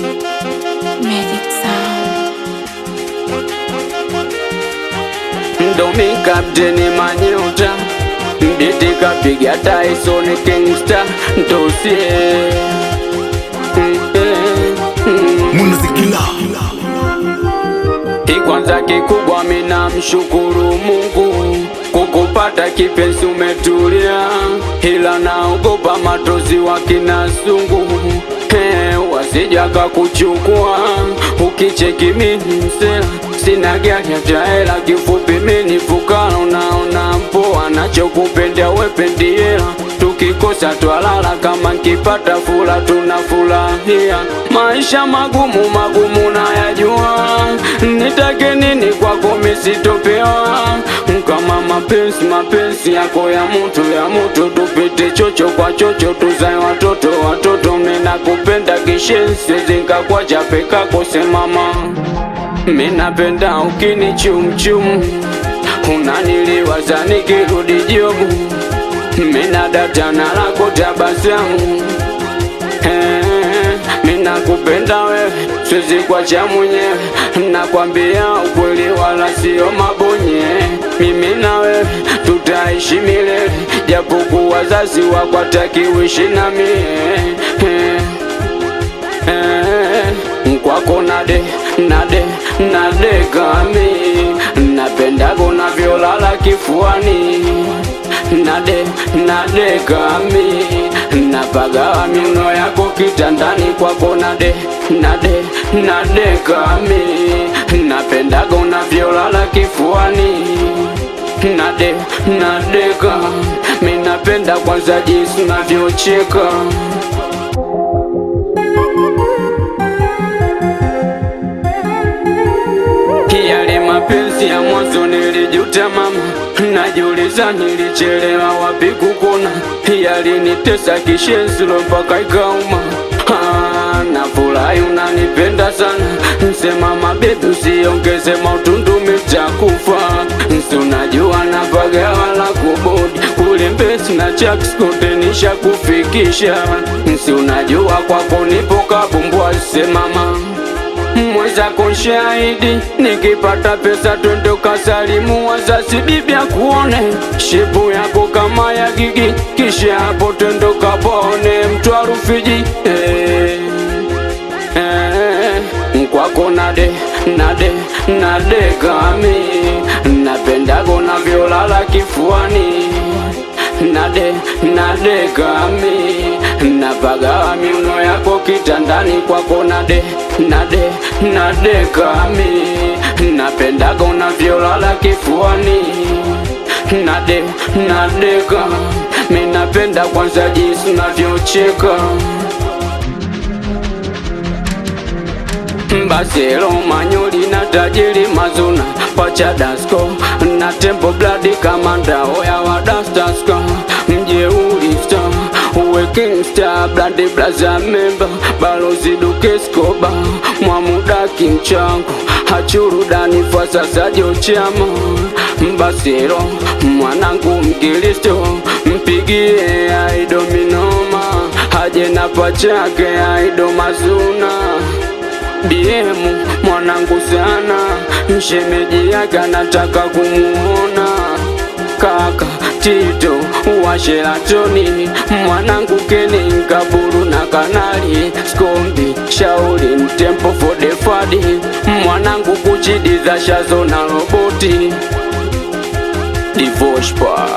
Magic Sound. Ndomi Kapteni Manyota, Mbiti kapiga Tyson Kingstar Ndosie Munazikila Kwanza kikubwa mina mshukuru Mungu kukupata kipenzi umetulia, ila naogopa matozi wakina sungu wasijaka kuchukua. Ukicheki mini msela sina gari hata hela, kifupi mini fukara, unaona mpoa nachokupendea wependi hela. Tukikosa twalala, kama nkipata fula tunafurahia. Maisha magumu magumu nayajua, nitake nini kwako misitopewa. Kama mapenzi yako ya mutu tupite chocho kwa chocho, tuzae watoto mina kupenda kishenzi, zingakwacha pekako semama. Minapenda ukini chumchum, unaniliwaza nikirudi jobu. Mina datana lako tabasamu, mina kupenda wewe, siwezi kuacha mwenyewe. Nakwambia ukweli wala sio mabonye, mimi na wewe tutaishi milele, japokuwa wazazi wako hataki uishi na mie. Kwako nade kami, napenda unavyolala kifuani. Nade kami, napagawa miuno yako kitandani. Kwako nade kami, napenda unavyolala kifuani. Nade kami, napenda kwanza jinsi unavyocheka. Yale mapenzi ya mwanzo nilijuta mama, najiuliza nilichelewa wapi kukona. Yalinitesa kishenzi mpaka ikauma. Nafurahi unanipenda sana, nsema mabebi usiongeze mautundu mitakufa. Nsi unajua napagawa la kubodi kule Mbezi na Chucks kote nisha kufikisha. Nsi unajua kwako nipo kabumbwa semama. Mwenzako shahidi, nikipata pesa twende kasalimu wazazi bibi akuone. Shepu yako kama ya Gigi, kisha hapo twende kapone Mtwara Rufiji. Kwako nade kami, napenda unavyolala kifuani. Nade kami, napagawa miuno yako kitandani. Kwako nade kami, napenda unavyolala kifuani. Nade kami, napenda kwanza jinsi unavyocheka. Baselo Manyoli na tajiri Mazuna pacha dasko na tempo bloody kamanda oya wa dastaska mjeuri star uwe kingstar bloody blaza member balozi Duke Skoba mwamuda kimchangu hachurudani fasa sajo chama. Baselo mwanangu mkilisto mpigie aido minoma haje na pachake aido Mazuna. DM mwanangu sana, mshemeji yake anataka kumuona. Kaka Tito wa Sheratoni, mwanangu Keni Kaburu na Kanali Skombi Shauri Mtempo for the Fadi, mwanangu Kuchidiza Shazo na Roboti Divoshpa.